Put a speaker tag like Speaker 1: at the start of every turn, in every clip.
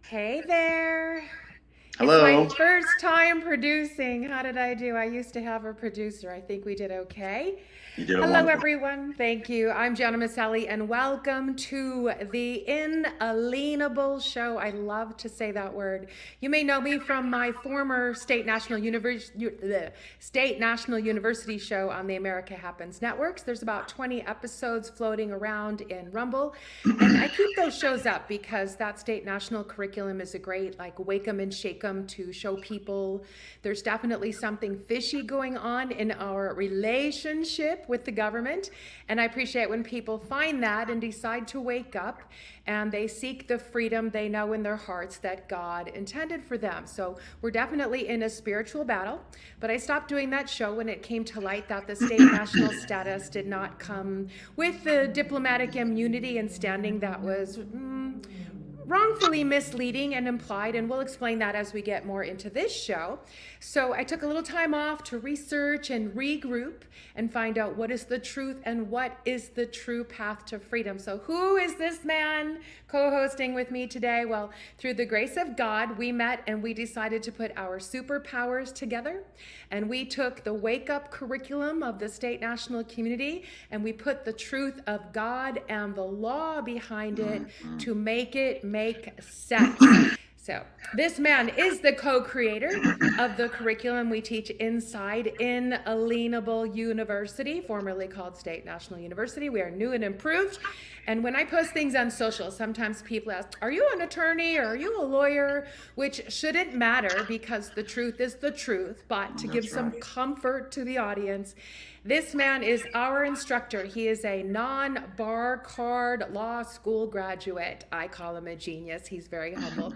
Speaker 1: Hey there. It's my
Speaker 2: Hello.
Speaker 1: first time producing. How did I do? I used to have a producer. I think we did okay.
Speaker 2: You did a
Speaker 1: Hello,
Speaker 2: wonderful.
Speaker 1: everyone. Thank you. I'm Gianna, and welcome to the Inalienable Show. I love to say that word. You may know me from my former State National University show on the America Happens networks. There's about 20 episodes floating around in Rumble, and I keep those shows up because that state national curriculum is a great, like, wake 'em and shake 'em to show people there's definitely something fishy going on in our relationship with the government. And I appreciate when people find that and decide to wake up and they seek the freedom they know in their hearts that God intended for them. So we're definitely in a spiritual battle. But I stopped doing that show when it came to light that the state national status did not come with the diplomatic immunity and standing that was wrongfully misleading and implied, and we'll explain that as we get more into this show. So I took a little time off to research and regroup and find out what is the truth and what is the true path to freedom. So who is this man co-hosting with me today? Well, through the grace of God, we met and we decided to put our superpowers together, and we took the wake up curriculum of the state national community and we put the truth of God and the law behind it
Speaker 2: Mhm.
Speaker 1: to make it make sense. So, this man is the co creator of the curriculum we teach inside Inalienable University, formerly called State National University. We are new and improved. And when I post things on social, sometimes people ask, are you an attorney or are you a lawyer? Which shouldn't matter because the truth is the truth. But to give
Speaker 2: That's
Speaker 1: some
Speaker 2: right.
Speaker 1: comfort to the audience, this man is our instructor. He is a non bar card law school graduate. I call him a genius. He's very humble.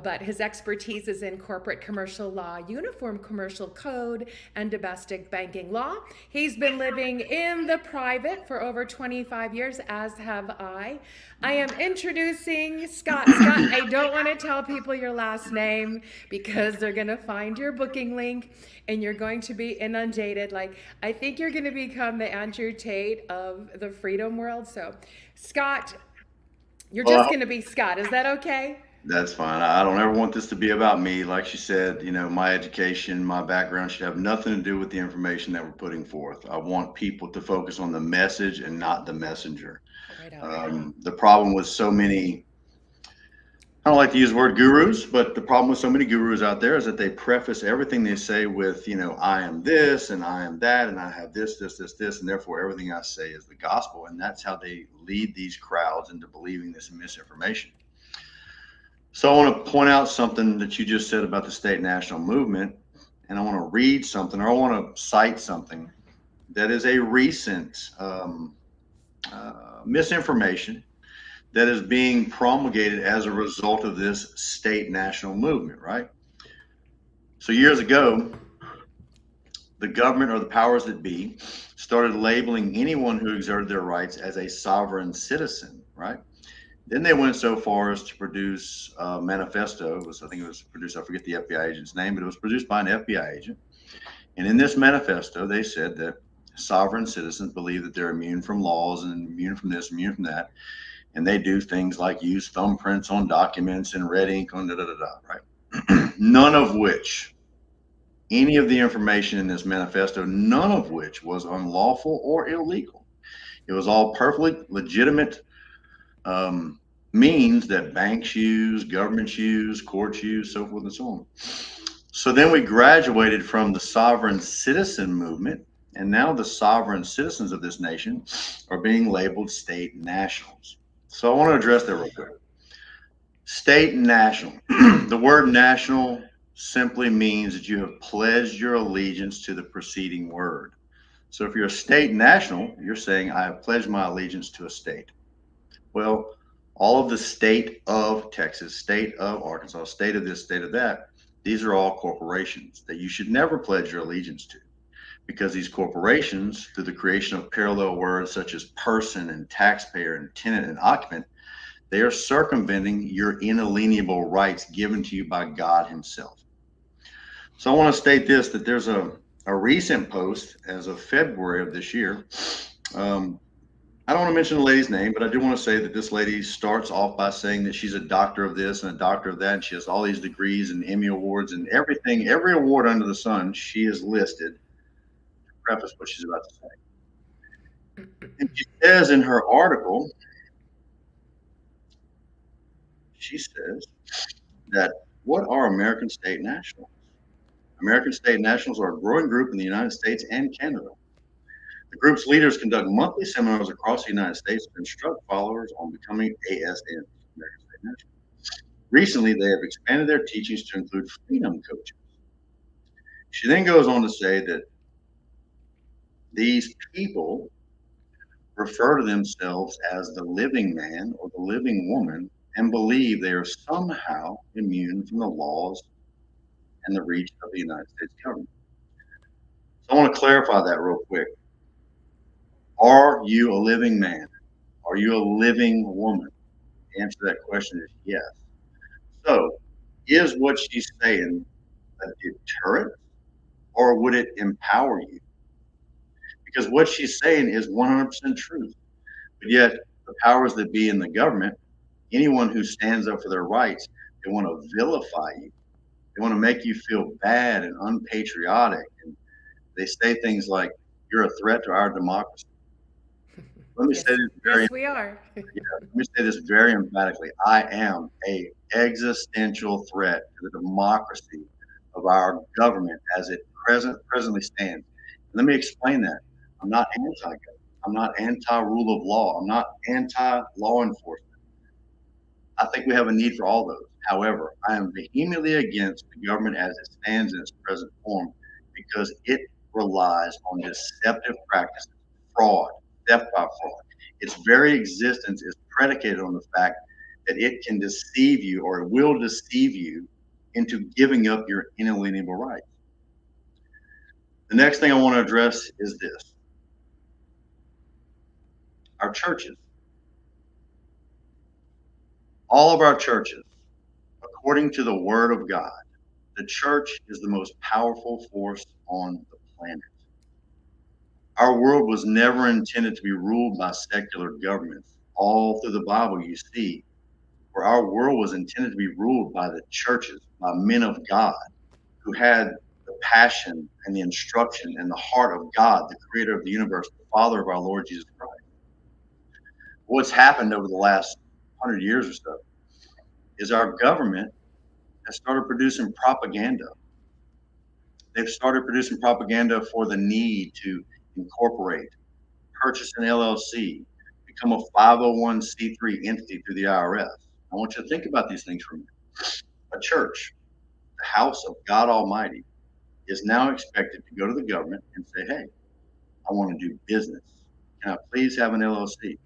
Speaker 1: But his expertise is in corporate commercial law, uniform commercial code, and domestic banking law. He's been living in the private for over 25 years, as have I. I am introducing Scott. Scott, I don't want to tell people your last name because they're going to find your booking link and you're going to be inundated. Like, I think you're going to become the Andrew Tate of the freedom world. So, Scott, you're
Speaker 2: Well,
Speaker 1: just going to be Scott. Is that okay?
Speaker 2: that's fine. I don't ever want this to be about me. Like she said, my education, my background should have nothing to do with the information that we're putting forth. I want people to focus on the message and not the messenger.
Speaker 1: Right on.
Speaker 2: The problem with so many, I don't like to use the word gurus, but the problem with so many gurus out there is that they preface everything they say with, I am this and I am that and I have this, and therefore everything I say is the gospel. And that's how they lead these crowds into believing this misinformation. So I want to point out something that you just said about the state national movement, and I want to read something, or I want to cite something that is a recent misinformation that is being promulgated as a result of this state national movement, right? So years ago, the government or the powers that be started labeling anyone who exerted their rights as a sovereign citizen, right? Then they went so far as to produce a manifesto. I think it was produced, I forget the FBI agent's name, but it was produced by an FBI agent. And in this manifesto, they said that sovereign citizens believe that they're immune from laws and immune from this, immune from that. And they do things like use thumbprints on documents and red ink on da da da da, right? None of which, any of the information in this manifesto, none of which was unlawful or illegal. It was all perfectly legitimate um, means that banks use, governments use, courts use, so forth and so on. So then we graduated from the sovereign citizen movement, and now the sovereign citizens of this nation are being labeled state nationals. So I want to address that real quick. State and national. The word national simply means that you have pledged your allegiance to the preceding word. So if you're a state national, you're saying, I have pledged my allegiance to a state. Well, all of the state of Texas, state of Arkansas, state of this, state of that, these are all corporations that you should never pledge your allegiance to because these corporations, through the creation of parallel words such as person and taxpayer and tenant and occupant, they are circumventing your inalienable rights given to you by God Himself. So I want to state this that there's a recent post as of February of this year. Um, I don't want to mention the lady's name, but I do want to say that this lady starts off by saying that she's a doctor of this and a doctor of that, and she has all these degrees and Emmy awards and everything, every award under the sun she is listed to preface what she's about to say. And she says in her article, she says that what are American state nationals? American state nationals are a growing group in the United States and Canada. The group's leaders conduct monthly seminars across the United States to instruct followers on becoming ASNs, American State Nationals. Recently, they have expanded their teachings to include freedom coaches. She then goes on to say that these people refer to themselves as the living man or the living woman and believe they are somehow immune from the laws and the reach of the United States government. So I want to clarify that real quick. Are you a living man? Are you a living woman? The answer to that question is yes. So, is what she's saying a deterrent or would it empower you? Because what she's saying is 100% truth. But yet, the powers that be in the government, anyone who stands up for their rights, they want to vilify you. They want to make you feel bad and unpatriotic. And they say things like, you're a threat to our democracy. Let me
Speaker 1: Yes,
Speaker 2: say this very
Speaker 1: yes, we are.
Speaker 2: Let me say this very emphatically. I am a existential threat to the democracy of our government as it presently stands. Let me explain that. I'm not anti-government. I'm not anti-rule of law. I'm not anti-law enforcement. I think we have a need for all those. However, I am vehemently against the government as it stands in its present form because it relies on deceptive practices, fraud, theft by fraud. Its very existence is predicated on the fact that it can deceive you or it will deceive you into giving up your inalienable rights. The next thing I want to address is this. Our churches. All of our churches, according to the Word of God, the church is the most powerful force on the planet. Our world was never intended to be ruled by secular governments. All through the Bible, you see where our world was intended to be ruled by the churches, by men of God who had the passion and the instruction and the heart of God, the creator of the universe, the Father of our Lord Jesus Christ. What's happened over the last 100 years or so is our government has started producing propaganda. They've started producing propaganda for the need to incorporate, purchase an LLC, become a 501c3 entity through the IRS. I want you to think about these things for a minute. A church, the house of God Almighty, is now expected to go to the government and say, hey, I want to do business. Can I please have an LLC?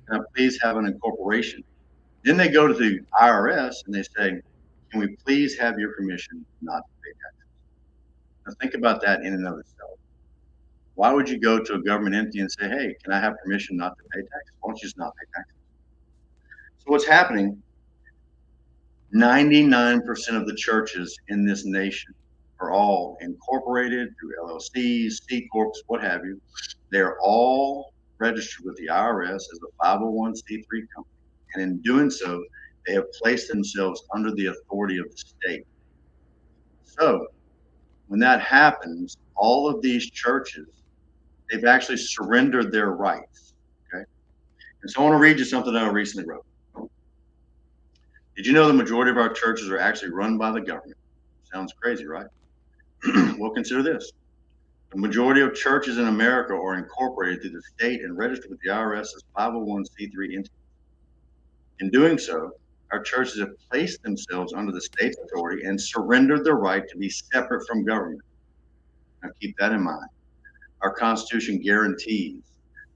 Speaker 2: Can I please have an incorporation? Then they go to the IRS and they say, can we please have your permission not to pay taxes? Now think about that in and of itself. Why would you go to a government entity and say, hey, can I have permission not to pay taxes? Why don't you just not pay taxes? So what's happening, 99% of the churches in this nation are all incorporated through LLCs, C Corps, what have you. They're all registered with the IRS as a 501c3 company. And in doing so, they have placed themselves under the authority of the state. So when that happens, all of these churches, they've actually surrendered their rights. Okay. And so I want to read you something that I recently wrote. Did you know the majority of our churches are actually run by the government? Sounds crazy, right? Well, consider this. The majority of churches in America are incorporated through the state and registered with the IRS as 501c3 entities. In doing so, our churches have placed themselves under the state's authority and surrendered the right to be separate from government. Now keep that in mind. Our Constitution guarantees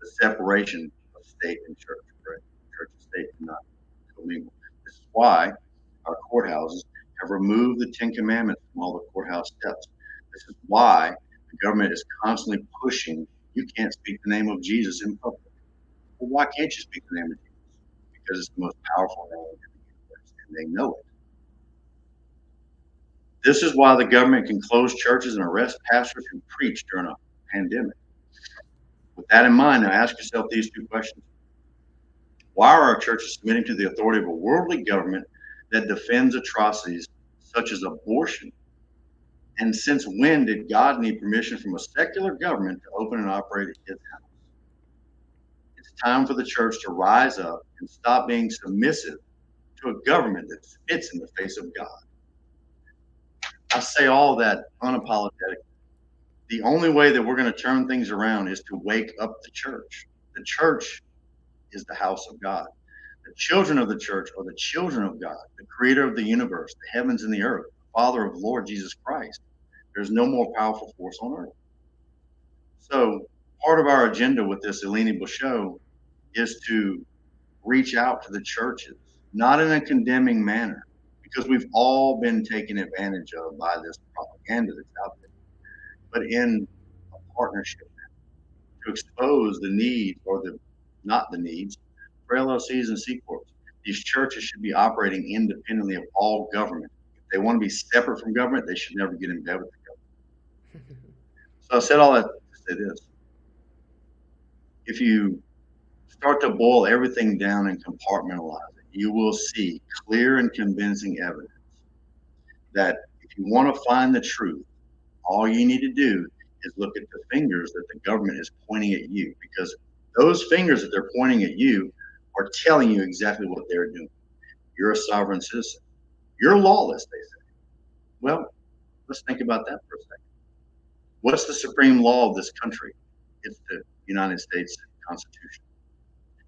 Speaker 2: the separation of state and church, right? Church and state do not commingle. This is why our courthouses have removed the 10 Commandments from all the courthouse steps. This is why the government is constantly pushing, you can't speak the name of Jesus in public. Well, why can't you speak the name of Jesus? Because it's the most powerful name in the universe, and they know it. This is why the government can close churches and arrest pastors who preach during a pandemic. With that in mind, now ask yourself these two questions. Why are our churches submitting to the authority of a worldly government that defends atrocities such as abortion? And since when did God need permission from a secular government to open and operate his house? It's time for the church to rise up and stop being submissive to a government that spits in the face of God. I say all that unapologetically. The only way that we're going to turn things around is to wake up the church. The church is the house of God. The children of the church are the children of God, the creator of the universe, the heavens and the earth, the Father of Lord Jesus Christ. There's no more powerful force on earth. So part of our agenda with this Alienable show is to reach out to the churches, not in a condemning manner, because we've all been taken advantage of by this propaganda that's out there, but in a partnership to expose the need or the not the needs for LLCs and C corps. These churches should be operating independently of all government. If they want to be separate from government, they should never get in bed with the government. So I said all that to say this. If you start to boil everything down and compartmentalize it, you will see clear and convincing evidence that if you want to find the truth, all you need to do is look at the fingers that the government is pointing at you, because those fingers that they're pointing at you are telling you exactly what they're doing. You're a sovereign citizen. You're lawless, they say. Well, let's think about that for a second. What's the supreme law of this country? It's the United States Constitution.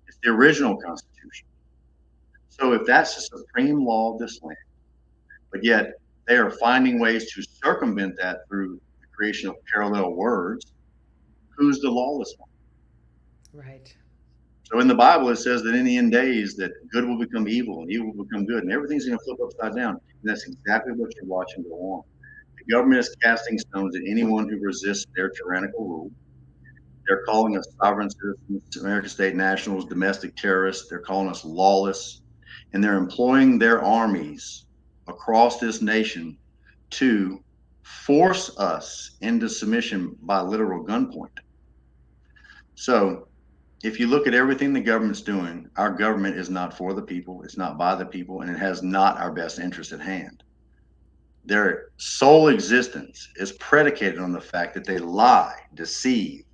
Speaker 2: It's the original Constitution. So if that's the supreme law of this land, but yet they are finding ways to circumvent that through the creation of parallel words, who's the lawless one?
Speaker 1: Right.
Speaker 2: So in the Bible, it says that in the end days that good will become evil and evil will become good, and everything's going to flip upside down. And that's exactly what you're watching go on. The government is casting stones at anyone who resists their tyrannical rule. They're calling us sovereign citizens, American state nationals, domestic terrorists. They're calling us lawless, and they're employing their armies across this nation to force us into submission by literal gunpoint. So if you look at everything the government's doing, our government is not for the people, it's not by the people, and it has not our best interest at hand. Their sole existence is predicated on the fact that they lie, deceive,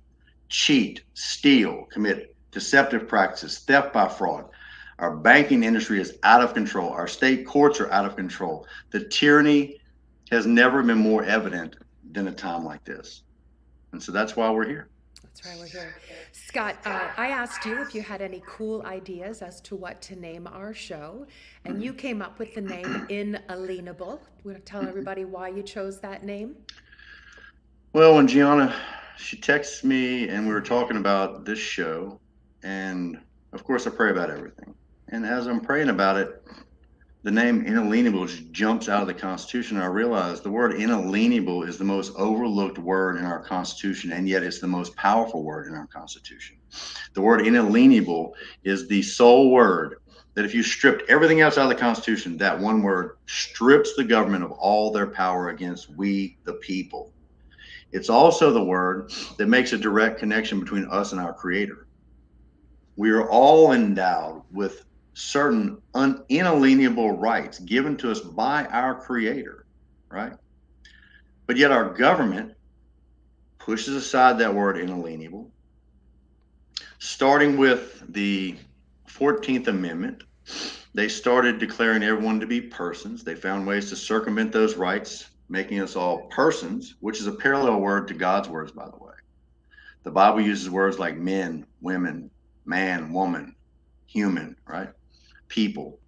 Speaker 2: cheat, steal, commit deceptive practices, theft by fraud. Our banking industry is out of control. Our state courts are out of control. The tyranny has never been more evident than a time like this. And so that's why we're here.
Speaker 1: That's why we're here. Scott, I asked you if you had any cool ideas as to what to name our show, and you came up with the name Inalienable. Want to tell everybody why you chose that name?
Speaker 2: Well, when Gianna, she texted me and we were talking about this show, and of course I pray about everything. And as I'm praying about it, the name inalienable just jumps out of the Constitution. I realized the word inalienable is the most overlooked word in our Constitution, and yet it's the most powerful word in our Constitution. The word inalienable is the sole word that if you stripped everything else out of the Constitution, that one word strips the government of all their power against we, the people. It's also the word that makes a direct connection between us and our Creator. We are all endowed with certain inalienable rights given to us by our Creator, right? But yet our government pushes aside that word inalienable, starting with the 14th Amendment. They started declaring everyone to be persons. They found ways to circumvent those rights, making us all persons, which is a parallel word to God's words, by the way. The Bible uses words like men, women, man, woman, human, right? People.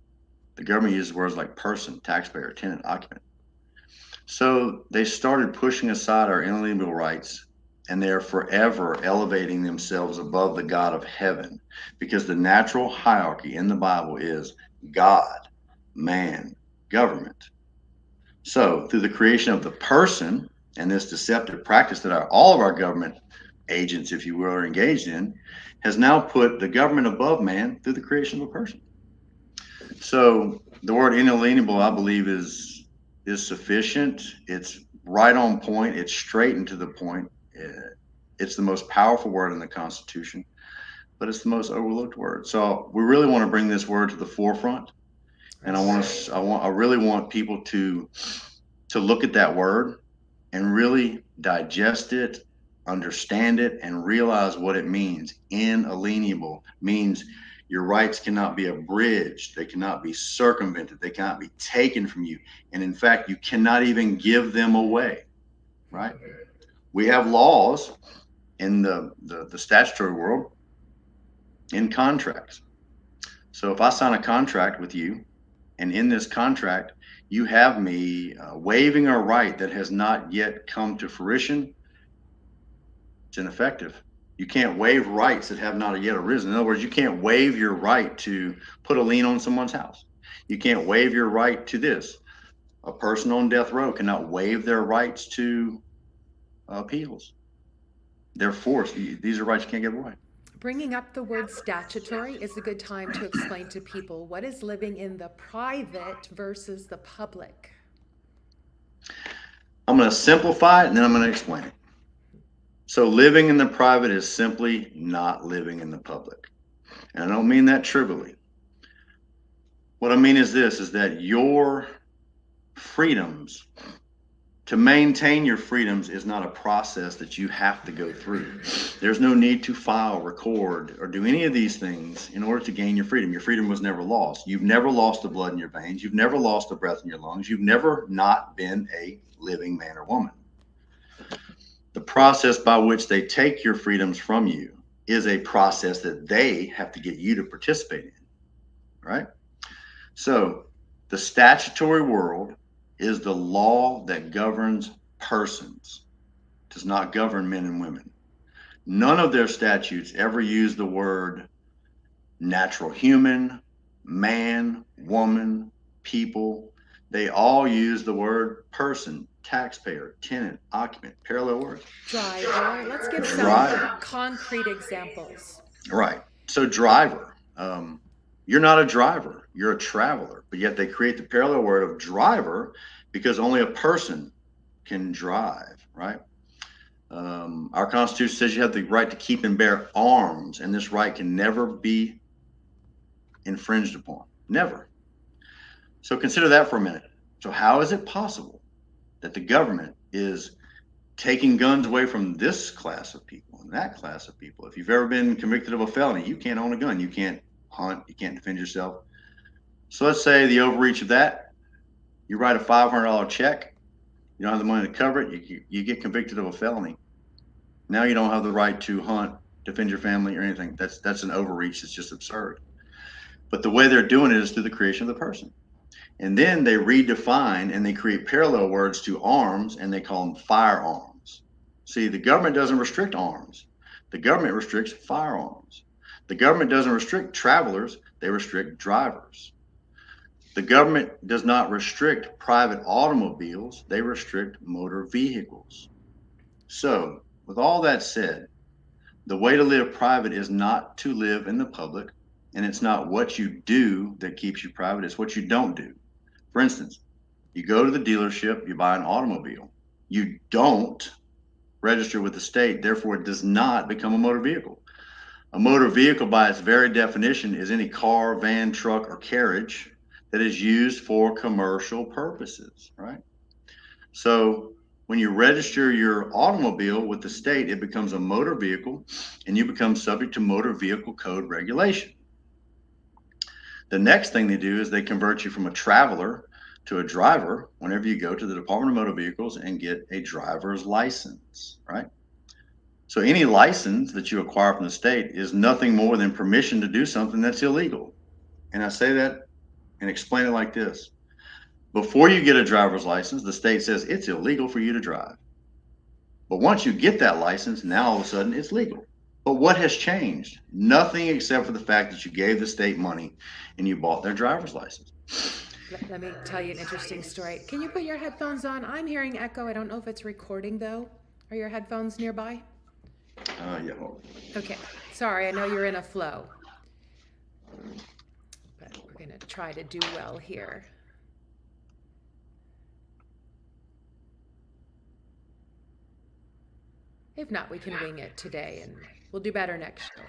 Speaker 2: The government uses words like person, taxpayer, tenant, occupant. So they started pushing aside our inalienable rights, and they are forever elevating themselves above the God of heaven, because the natural hierarchy in the Bible is God, man, government. So through the creation of the person and this deceptive practice that all of our government agents, if you will, are engaged in, has now put the government above man through the creation of a person. So the word inalienable, I believe, is sufficient. It's right on point. It's straight and to the point. It's the most powerful word in the Constitution. but it's the most overlooked word. So we really want to bring this word to the forefront, and
Speaker 1: Right.
Speaker 2: I really want people to look at that word and really digest it, understand it, and realize what it means. Inalienable means your rights cannot be abridged, they cannot be circumvented, they cannot be taken from you, and in fact, you cannot even give them away. Right? We have laws in the statutory world in contracts. So if I sign a contract with you, and in this contract, you have me waiving a right that has not yet come to fruition, it's ineffective. You can't waive rights that have not yet arisen. In other words, you can't waive your right to put a lien on someone's house. You can't waive your right to this. A person on death row cannot waive their rights to appeals. They're forced. These are rights you can't give away.
Speaker 1: Bringing up the word statutory is a good time to explain to people what is living in the private versus the public.
Speaker 2: I'm going to simplify it and then I'm going to explain it. So living in the private is simply not living in the public. And I don't mean that trivially. What I mean is this, is that your freedoms, to maintain your freedoms is not a process that you have to go through. There's no need to file, record, or do any of these things in order to gain your freedom. Your freedom was never lost. You've never lost the blood in your veins. You've never lost the breath in your lungs. You've never not been a living man or woman. The process by which they take your freedoms from you is a process that they have to get you to participate in, right? So the statutory world is the law that governs persons, does not govern men and women. None of their statutes ever use the word natural human, man, woman, people. They all use the word person, taxpayer, tenant, occupant, parallel words.
Speaker 1: Driver. Let's give some
Speaker 2: Driver.
Speaker 1: concrete examples.
Speaker 2: Right. So driver. You're not a driver. You're a traveler. But yet they create the parallel word of driver because only a person can drive. Right. Our Constitution says you have the right to keep and bear arms, and this right can never be infringed upon. Never. So consider that for a minute. So how is it possible that the government is taking guns away from this class of people and that class of people? If you've ever been convicted of a felony, you can't own a gun. You can't hunt. You can't defend yourself. So let's say the overreach of that, you write a $500 check. You don't have the money to cover it. You get convicted of a felony. Now you don't have the right to hunt, defend your family, or anything. That's an overreach. It's just absurd. But the way they're doing it is through the creation of the person. And then they redefine and they create parallel words to arms, and they call them firearms. See, the government doesn't restrict arms. The government restricts firearms. The government doesn't restrict travelers. They restrict drivers. The government does not restrict private automobiles. They restrict motor vehicles. So, with all that said, the way to live private is not to live in the public, and it's not what you do that keeps you private. It's what you don't do. For instance, you go to the dealership, you buy an automobile. You don't register with the state, therefore it does not become a motor vehicle. A motor vehicle, by its very definition, is any car, van, truck, or carriage that is used for commercial purposes, right? So when you register your automobile with the state, it becomes a motor vehicle and you become subject to motor vehicle code regulation. The next thing they do is they convert you from a traveler to a driver whenever you go to the Department of Motor Vehicles and get a driver's license, right? So any license that you acquire from the state is nothing more than permission to do something that's illegal. And I say that and explain it like this. Before you get a driver's license, the state says it's illegal for you to drive. But once you get that license, now all of a sudden it's legal. But what has changed? Nothing except for the fact that you gave the state money and you bought their driver's license.
Speaker 1: Let me tell you an interesting story. Can you put your headphones on? I'm hearing echo. I don't know if it's recording though. Are your headphones nearby?
Speaker 2: Yeah.
Speaker 1: Okay. Sorry, I know you're in a flow. But we're going to try to do well here. If not, we can wing it today and we'll do better next show.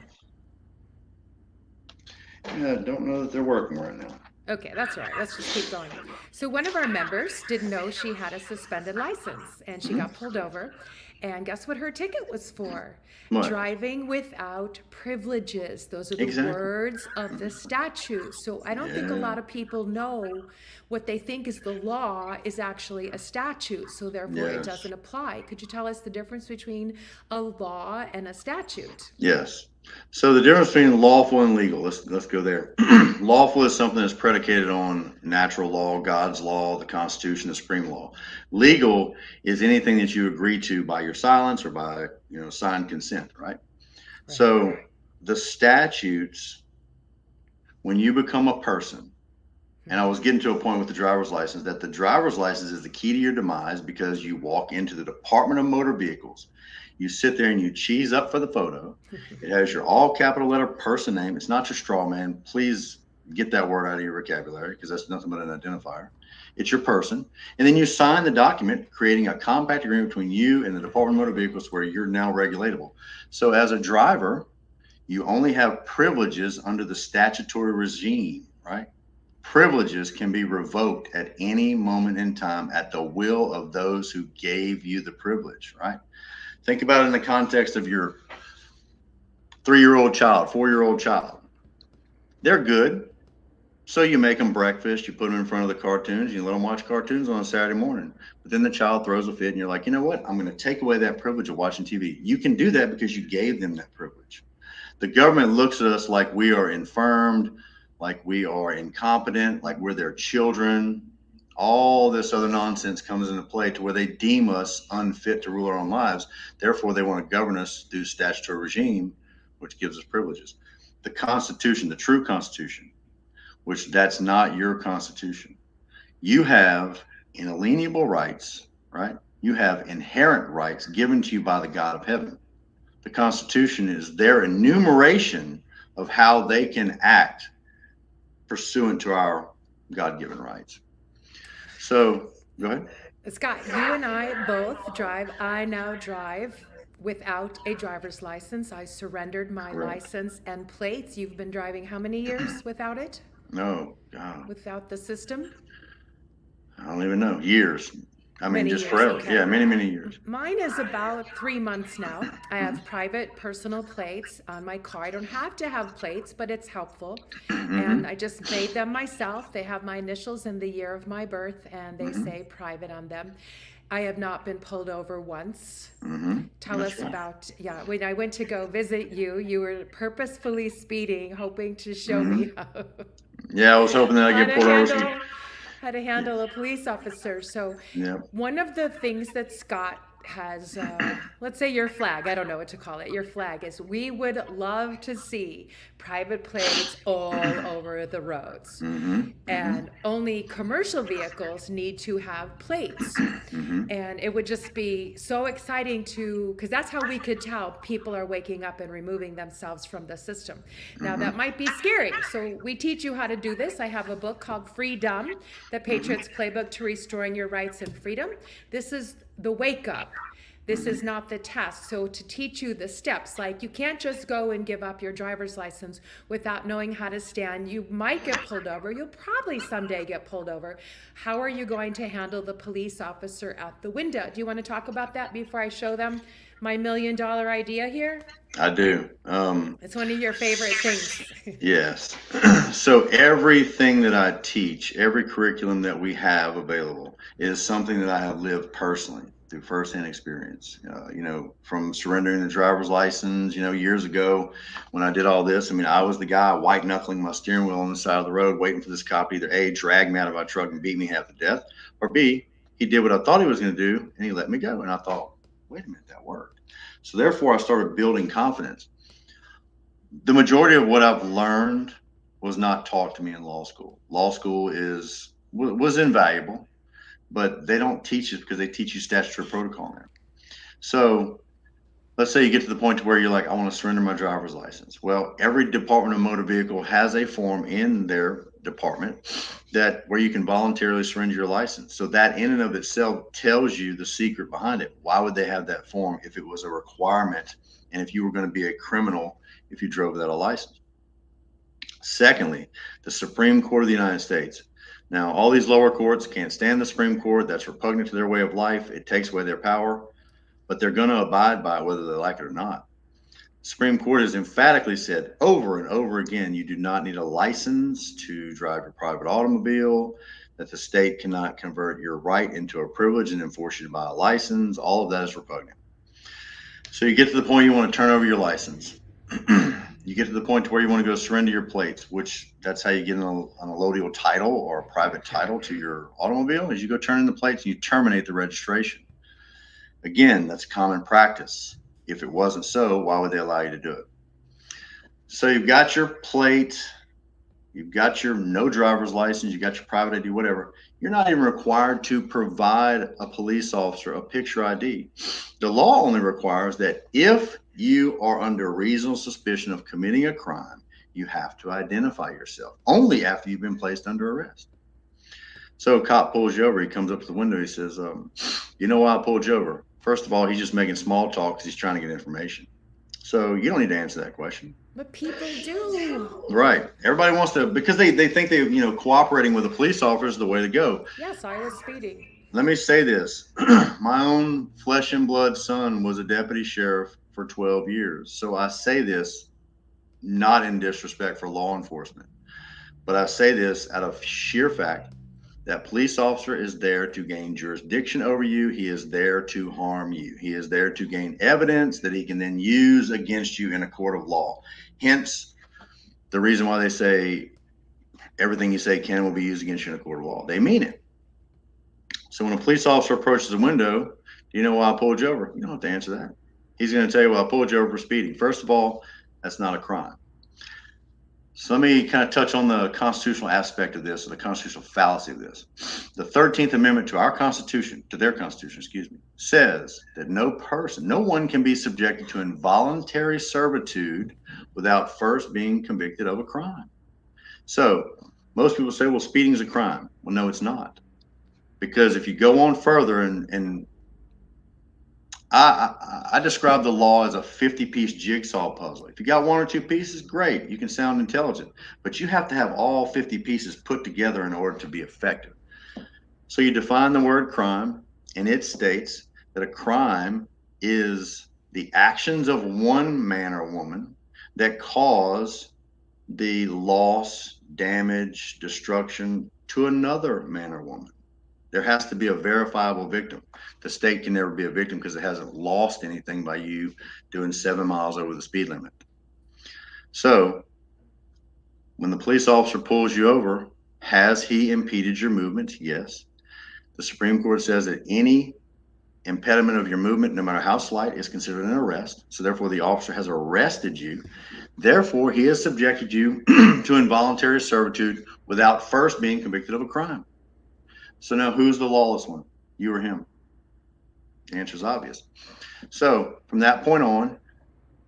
Speaker 2: don't know that they're working right now.
Speaker 1: Okay, that's all right. Let's just keep going. So one of our members didn't know she had a suspended license and she got pulled over. And guess what her ticket was for?
Speaker 2: What?
Speaker 1: Driving without privileges. Those are the
Speaker 2: Exactly.
Speaker 1: words of the statute. So I don't think a lot of people know what they think is the law is actually a statute. So therefore it
Speaker 2: Yes.
Speaker 1: doesn't apply. Could you tell us the difference between a law and a statute?
Speaker 2: Yes. So the difference between lawful and legal, let's go there. Lawful is something that's predicated on natural law, God's law, the Constitution, the supreme law. Legal is anything that you agree to by your silence or by, signed consent, right? So the statutes, when you become a person, and I was getting to a point with the driver's license, that the driver's license is the key to your demise because you walk into the Department of Motor Vehicles. You sit there and you cheese up for the photo. It has your all capital letter person name. It's not your straw man. Please get that word out of your vocabulary because that's nothing but an identifier. It's your person. And then you sign the document creating a compact agreement between you and the Department of Motor Vehicles where you're now regulatable. So as a driver, you only have privileges under the statutory regime, right? Privileges can be revoked at any moment in time at the will of those who gave you the privilege, right? Think about it in the context of your 3-year-old child, 4-year-old child. They're good. So you make them breakfast, you put them in front of the cartoons, you let them watch cartoons on a Saturday morning. But then the child throws a fit and you're like, you know what? I'm going to take away that privilege of watching TV. You can do that because you gave them that privilege. The government looks at us like we are infirmed, like we are incompetent, like we're their children. All this other nonsense comes into play to where they deem us unfit to rule our own lives. Therefore, they want to govern us through statutory regime, which gives us privileges. The Constitution, the true Constitution, which that's not your Constitution. You have inalienable rights, right? You have inherent rights given to you by the God of heaven. The Constitution is their enumeration of how they can act pursuant to our God-given rights. So, go ahead.
Speaker 1: Scott, you and I both drive. I now drive without a driver's license. I surrendered my license and plates. You've been driving how many years without it?
Speaker 2: No, God.
Speaker 1: Without the system?
Speaker 2: I don't even know. Years. I mean,
Speaker 1: Many
Speaker 2: just
Speaker 1: years,
Speaker 2: forever.
Speaker 1: okay.
Speaker 2: Yeah, many years.
Speaker 1: Mine is about 3 months now. I have private personal plates on my car. I don't have to have plates, but it's helpful. And I just made them myself. They have my initials and the year of my birth, and they say private on them. I have not been pulled over once. Tell us about, when I went to go visit you, you were purposefully speeding, hoping to show me
Speaker 2: Yeah, I was hoping that I'd get pulled over.
Speaker 1: how to handle a police officer. So one of the things that Scott has, let's say your flag, I don't know what to call it, your flag is we would love to see private plates all over the roads. And only commercial vehicles need to have plates. And it would just be so exciting because that's how we could tell people are waking up and removing themselves from the system. Now that might be scary. So we teach you how to do this. I have a book called Freedom, The Patriot's Playbook to Restoring Your Rights and Freedom. This is the wake up. This is not the test. So to teach you the steps, like you can't just go and give up your driver's license without knowing how to stand. You might get pulled over. You'll probably someday get pulled over. How are you going to handle the police officer at the window? Do you want to talk about that before I show them my $1 million idea here?
Speaker 2: I do.
Speaker 1: It's one of your favorite things.
Speaker 2: Yes. So everything that I teach, every curriculum that we have available is something that I have lived personally through firsthand experience. From surrendering the driver's license, years ago when I did all this, I was the guy white knuckling my steering wheel on the side of the road, waiting for this cop to either A, drag me out of my truck and beat me half to death, or B, he did what I thought he was going to do and he let me go. And I thought, wait a minute, that worked. So therefore I started building confidence. The majority of what I've learned was not taught to me in law school. Law school was invaluable, but they don't teach it because they teach you statutory protocol now. So let's say you get to the point where you're like, I want to surrender my driver's license. Well, every Department of Motor Vehicle has a form in their department where you can voluntarily surrender your license. So that in and of itself tells you the secret behind it. Why would they have that form if it was a requirement and if you were going to be a criminal if you drove without a license? Secondly, the Supreme Court of the United States. Now, all these lower courts can't stand the Supreme Court. That's repugnant to their way of life. It takes away their power, but they're going to abide by it whether they like it or not. The Supreme Court has emphatically said over and over again, you do not need a license to drive your private automobile, that the state cannot convert your right into a privilege and enforce you to buy a license. All of that is repugnant. So you get to the point you want to turn over your license. You get to the point to where you want to go surrender your plates, which that's how you get an allodial title or a private title to your automobile, is you go turn in the plates and you terminate the registration. Again, that's common practice. If it wasn't so, why would they allow you to do it? So you've got your plate, you've got your no driver's license, you got your private ID, whatever. You're not even required to provide a police officer a picture ID. The law only requires that if you are under reasonable suspicion of committing a crime, you have to identify yourself only after you've been placed under arrest. So a cop pulls you over, he comes up to the window, he says, you know why I pulled you over? First of all, he's just making small talk because he's trying to get information. So you don't need to answer that question.
Speaker 1: But people do.
Speaker 2: Right. Everybody wants to, because they think cooperating with a police officer is the way to go.
Speaker 1: Yes, I was speeding.
Speaker 2: Let me say this. My own flesh and blood son was a deputy sheriff for 12 years. So I say this not in disrespect for law enforcement, but I say this out of sheer fact. That police officer is there to gain jurisdiction over you. He is there to harm you. He is there to gain evidence that he can then use against you in a court of law. Hence, the reason why they say everything you say can and will be used against you in a court of law. They mean it. So when a police officer approaches the window, do you know why I pulled you over? You don't have to answer that. He's going to tell you, well, I pulled you over for speeding. First of all, that's not a crime. So let me kind of touch on the constitutional aspect of this, or the constitutional fallacy of this. The 13th Amendment to our Constitution, to their Constitution, says that no one can be subjected to involuntary servitude without first being convicted of a crime. So most people say, well, speeding is a crime. Well, no, it's not. Because if you go on further and I describe the law as a 50-piece jigsaw puzzle. If you got one or two pieces, great. You can sound intelligent. But you have to have all 50 pieces put together in order to be effective. So you define the word crime, and it states that a crime is the actions of one man or woman that cause the loss, damage, destruction to another man or woman. There has to be a verifiable victim. The state can never be a victim because it hasn't lost anything by you doing 7 miles over the speed limit. So when the police officer pulls you over, has he impeded your movement? Yes. The Supreme Court says that any impediment of your movement, no matter how slight, is considered an arrest. So therefore, the officer has arrested you. Therefore, he has subjected you to involuntary servitude without first being convicted of a crime. So now who's the lawless one? You or him? The answer is obvious. So from that point on,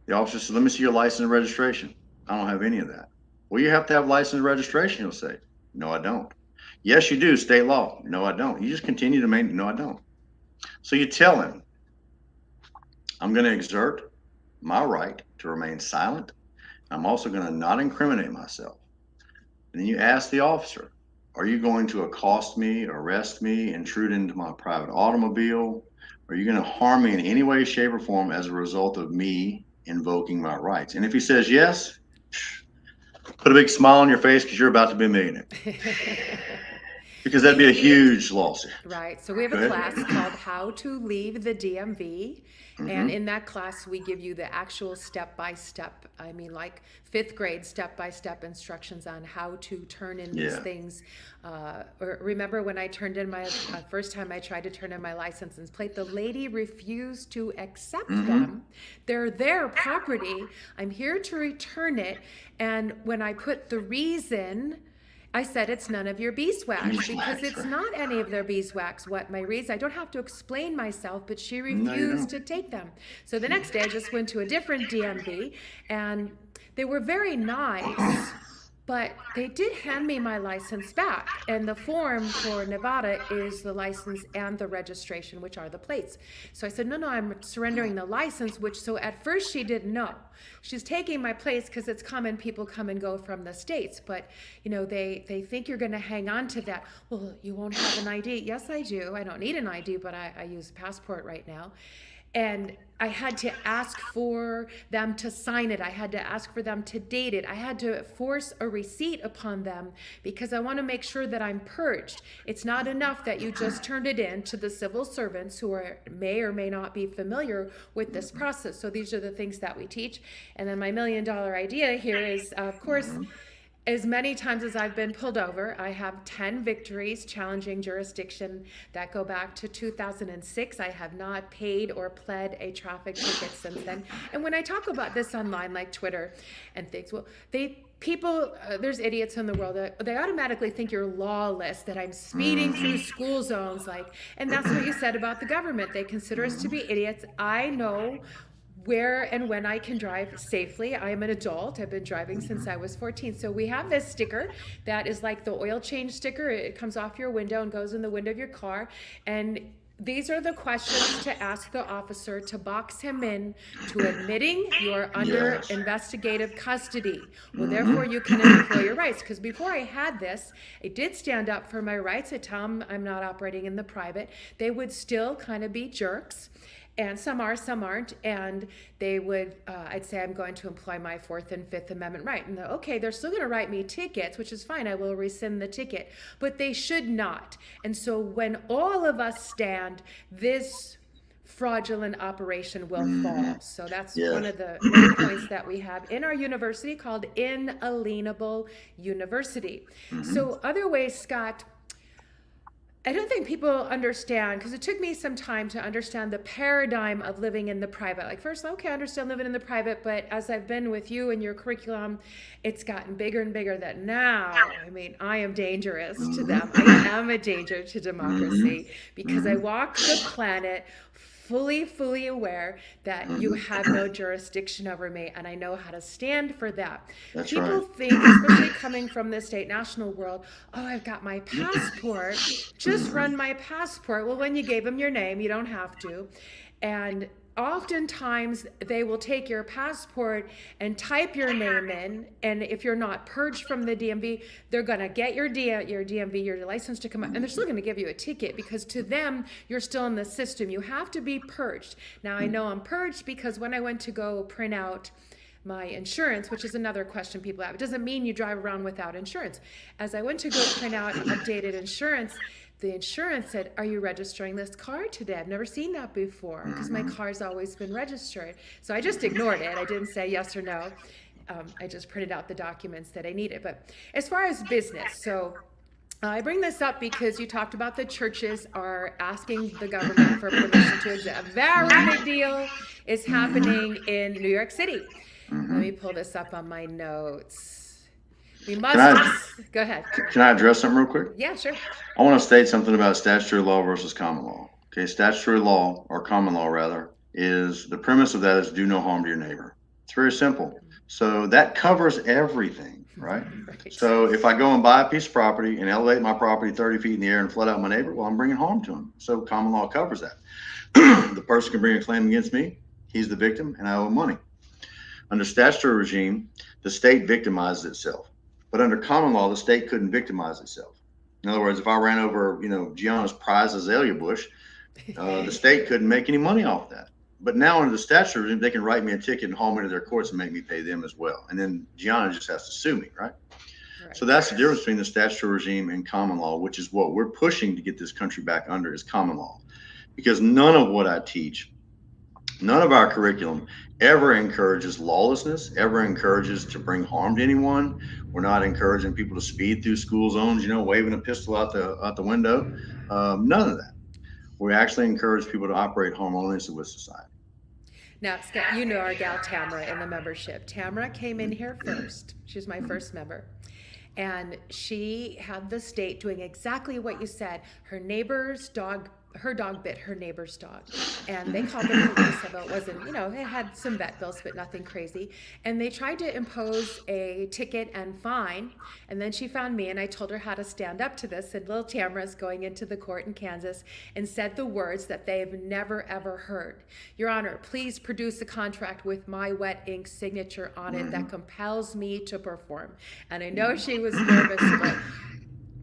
Speaker 2: the officer says, let me see your license and registration. I don't have any of that. Well, you have to have license and registration, he'll say. No, I don't. Yes, you do, state law. No, I don't. You just continue to maintain. No, I don't. So you tell him, I'm going to exert my right to remain silent. I'm also going to not incriminate myself. And then you ask the officer, are you going to accost me, arrest me, intrude into my private automobile? Are you going to harm me in any way, shape, or form as a result of me invoking my rights? And if he says yes, put a big smile on your face because you're about to be a millionaire. Because that'd be a huge lawsuit.
Speaker 1: Right. So we have a class called How to Leave the DMV. Mm-hmm. And in that class, we give you the actual step-by-step, like 5th grade step-by-step instructions on how to turn in these things. Or remember when I turned in my, first time I tried to turn in my license and plate, the lady refused to accept them. They're their property. I'm here to return it. And when I put the reason, I said it's none of your beeswax because it's not any of their beeswax. What my reason? I don't have to explain myself, but she refused to take them. So the next day I just went to a different DMV and they were very nice, But they did hand me my license back. And the form for Nevada is the license and the registration, which are the plates. So I said, no, I'm surrendering the license, so at first she didn't know. She's taking my plates because it's common, people come and go from the States. But, they think you're going to hang on to that. Well, you won't have an ID. Yes, I do. I don't need an ID, but I use a passport right now. And I had to ask for them to sign it. I had to ask for them to date it. I had to force a receipt upon them because I want to make sure that I'm purged. It's not enough that you just turned it in to the civil servants who may or may not be familiar with this process. So these are the things that we teach. And then my $1 million idea here is, of course, as many times as I've been pulled over, I have 10 victories challenging jurisdiction that go back to 2006. I have not paid or pled a traffic ticket since then. And when I talk about this online, like Twitter and things, well, there's idiots in the world that they automatically think you're lawless, that I'm speeding through school zones, and that's what you said about the government. They consider us to be idiots. I know where and when I can drive safely. I am an adult. I've been driving since I was 14. So we have this sticker that is like the oil change sticker. It comes off your window and goes in the window of your car. And these are the questions to ask the officer to box him in to admitting you're under investigative custody. Well, therefore, you can employ your rights. Because before I had this, I did stand up for my rights. I tell them I'm not operating in the private. They would still kind of be jerks. And some are, some aren't. And they would, I'd say I'm going to employ my 4th and 5th Amendment right. And they're still going to write me tickets, which is fine. I will rescind the ticket. But they should not. And so when all of us stand, this fraudulent operation will fall. So that's one of the main points that we have in our university called Inalienable University. So other ways, Scott, I don't think people understand, because it took me some time to understand the paradigm of living in the private. Like first, okay, I understand living in the private, but as I've been with you and your curriculum, it's gotten bigger and bigger that now, I am dangerous to them. I am a danger to democracy because I walk the planet fully aware that you have no jurisdiction over me, and I know how to stand for that.
Speaker 2: That's
Speaker 1: People
Speaker 2: right.
Speaker 1: think, especially coming from the state national world, oh, I've got my passport, just run my passport. Well, when you gave them your name, you don't have to. And oftentimes they will take your passport and type your name in, and if you're not purged from the DMV, they're going to get your DMV, your license to come out, and they're still going to give you a ticket because to them, you're still in the system. You have to be purged. Now, I know I'm purged because when I went to go print out my insurance, which is another question people have, it doesn't mean you drive around without insurance. As I went to go print out updated insurance, the insurance said, are you registering this car today? I've never seen that before because my car's always been registered. So I just ignored it. I didn't say yes or no. I just printed out the documents that I needed. But as far as business, so I bring this up because you talked about the churches are asking the government for permission to exist. A very big deal is happening in New York City. Let me pull this up on my notes. We must. Go ahead.
Speaker 2: Can I address something real quick?
Speaker 1: Yeah, sure.
Speaker 2: I want to state something about statutory law versus common law. Okay, statutory law, or common law rather, is the premise of that is do no harm to your neighbor. It's very simple. So that covers everything, right? So if I go and buy a piece of property and elevate my property 30 feet in the air and flood out my neighbor, well, I'm bringing harm to him. So common law covers that. The person can bring a claim against me. He's the victim, and I owe money. Under statutory regime, the state victimizes itself. But under common law, the state couldn't victimize itself. In other words, if I ran over, Gianna's prized azalea bush, the state couldn't make any money off that. But now under the statutory regime, they can write me a ticket and haul me to their courts and make me pay them as well. And then Gianna just has to sue me, right? So that's the difference between the statutory regime and common law, which is what we're pushing to get this country back under is common law. Because none of what I teach, none of our curriculum ever encourages lawlessness, ever encourages to bring harm to anyone. We're not encouraging people to speed through school zones, waving a pistol out the window. None of that. We actually encourage people to operate harmoniously with society.
Speaker 1: Now, Scott, you know our gal Tamara in the membership. Tamara came in here first. She was my first member. And she had the state doing exactly what you said. Her neighbor's dog her dog bit her neighbor's dog, and they called the police, although it wasn't, it had some vet bills, but nothing crazy. And they tried to impose a ticket and fine. And then she found me, and I told her how to stand up to this. And little Tamara's going into the court in Kansas and said the words that they've never, ever heard. Your Honor, please produce a contract with my wet ink signature on it that compels me to perform. And I know she was nervous, but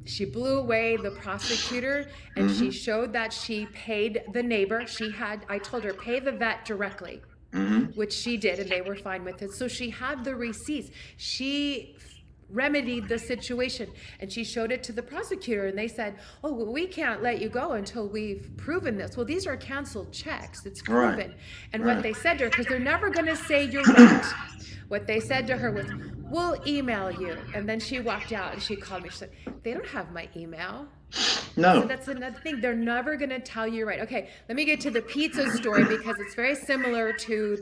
Speaker 1: she blew away the prosecutor, and she showed that she paid the neighbor. I told her, pay the vet directly, which she did, and they were fine with it. So she had the receipts. She remedied the situation, and she showed it to the prosecutor, and they said, oh, well, we can't let you go until we've proven this. Well, these are canceled checks. It's proven.
Speaker 2: Right.
Speaker 1: And what they said to her, because they're never going to say you're right, what they said to her was, we'll email you. And then she walked out, and she called me. She said, they don't have my email.
Speaker 2: No.
Speaker 1: So that's another thing. They're never going to tell you right. Okay, let me get to the pizza story, because it's very similar to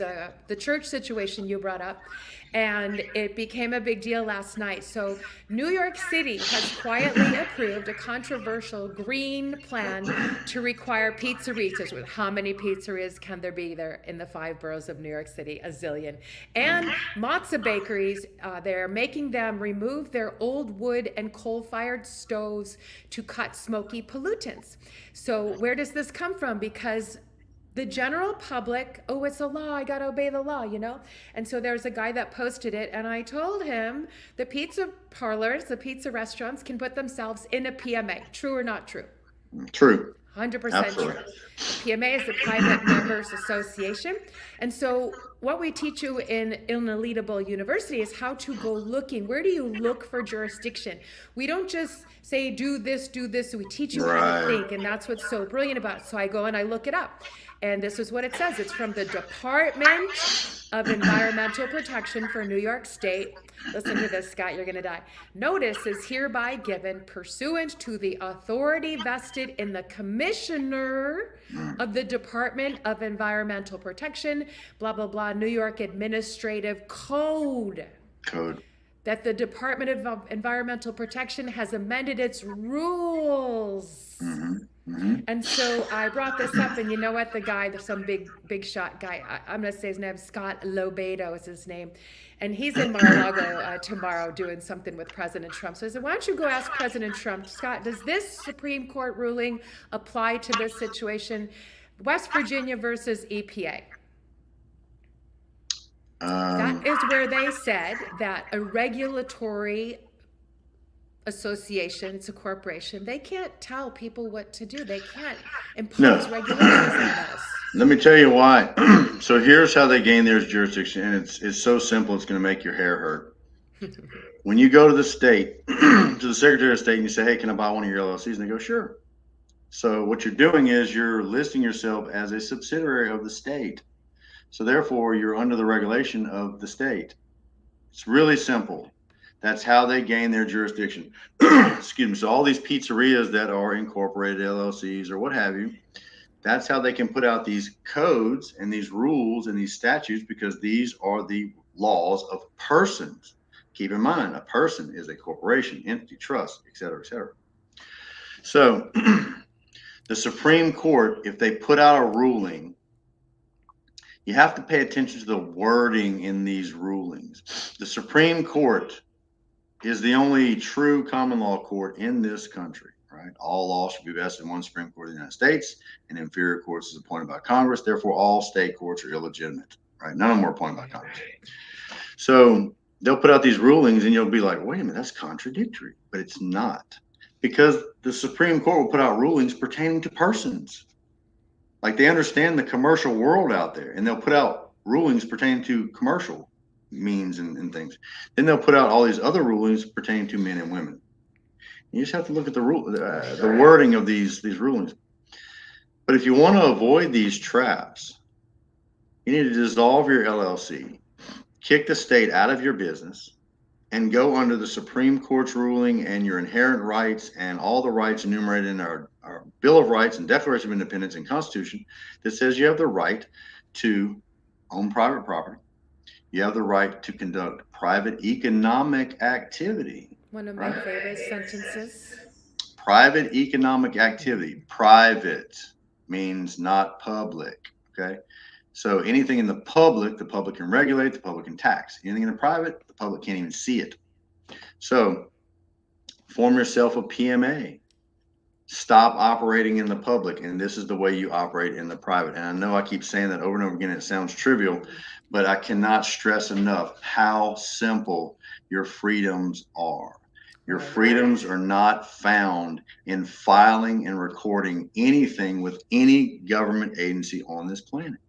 Speaker 1: the church situation you brought up. And it became a big deal last night. So New York City has quietly approved a controversial green plan to require pizzerias. How many pizzerias can there be there in the 5 boroughs of New York City? A zillion. And matzah bakeries, they're making them remove their old wood and coal-fired stoves to cut smoky pollutants. So where does this come from? Because the general public, oh, it's a law, I gotta obey the law, And so there's a guy that posted it, and I told him the pizza parlors, the pizza restaurants can put themselves in a PMA. True or not true?
Speaker 2: True.
Speaker 1: 100%
Speaker 2: Absolutely.
Speaker 1: true. The PMA is the Private Members Association. And so what we teach you in Alienated University is how to go looking. Where do you look for jurisdiction? We don't just say, do this. We teach you how to think, and that's what's so brilliant about it. So I go and I look it up. And this is what it says. It's from the Department of Environmental Protection for New York State. Listen to this, Scott, you're going to die. Notice is hereby given pursuant to the authority vested in the Commissioner of the Department of Environmental Protection, blah, blah, blah, New York Administrative Code. That the Department of Environmental Protection has amended its rules. And so I brought this up, and you know what? The guy, there's some big shot guy. I'm going to say his name, Scott Lobato is his name. And he's in Mar-a-Lago tomorrow doing something with President Trump. So I said, why don't you go ask President Trump, Scott, does this Supreme Court ruling apply to this situation? West Virginia versus EPA. That is where they said that a regulatory association, it's a corporation, they can't tell people what to do. They can't impose regulations on us.
Speaker 2: Let me tell you why. So here's how they gain their jurisdiction, and it's so simple, it's going to make your hair hurt. When you go to the state, to the Secretary of State, and you say, hey, can I buy one of your LLCs? And they go, sure. So what you're doing is you're listing yourself as a subsidiary of the state. So therefore, you're under the regulation of the state. It's really simple. That's how they gain their jurisdiction. Excuse me. So all these pizzerias that are incorporated LLCs or what have you, that's how they can put out these codes and these rules and these statutes, because these are the laws of persons. Keep in mind, a person is a corporation, entity, trust, et cetera, et cetera. So the Supreme Court, if they put out a ruling, you have to pay attention to the wording in these rulings. The Supreme Court is the only true common law court in this country, right? All law should be vested in one Supreme Court of the United States, and inferior courts is appointed by Congress. Therefore, all state courts are illegitimate, right? None of them are appointed by Congress. So they'll put out these rulings, and you'll be like, wait a minute, that's contradictory. But it's not, because the Supreme Court will put out rulings pertaining to persons. Like, they understand the commercial world out there, and they'll put out rulings pertaining to commercial means and things. Then they'll put out all these other rulings pertaining to men and women. You just have to look at the wording of these rulings. But if you want to avoid these traps, you need to dissolve your LLC, kick the state out of your business, and go under the Supreme Court's ruling and your inherent rights and all the rights enumerated in our Bill of Rights and Declaration of Independence and Constitution that says you have the right to own private property. You have the right to conduct private economic activity.
Speaker 1: One of my favorite sentences.
Speaker 2: Private economic activity. Private. means not public. Okay. So anything in the public can regulate, the public can tax. Anything in the private, the public can't even see it. So form yourself a PMA. Stop operating in the public, and this is the way you operate in the private. And I know I keep saying that over and over again. It sounds trivial, but I cannot stress enough how simple your freedoms are. Your freedoms are not found in filing and recording anything with any government agency on this planet.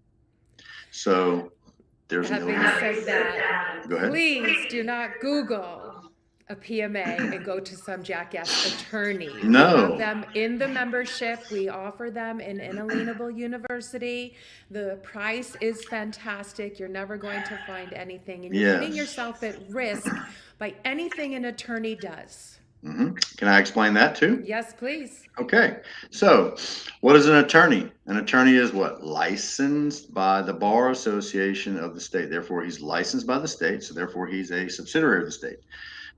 Speaker 2: So there's
Speaker 1: Having said that,
Speaker 2: Go ahead.
Speaker 1: please do not Google a PMA and go to some jackass attorney.
Speaker 2: No.
Speaker 1: We have them in the membership. We offer them in Inalienable University. The price is fantastic. You're never going to find anything, and you're putting yourself at risk by anything an attorney does.
Speaker 2: Can I explain that too?
Speaker 1: Yes, please.
Speaker 2: Okay. So what is an attorney? An attorney is what? Licensed by the Bar Association of the state. Therefore, he's licensed by the state. So therefore, he's a subsidiary of the state.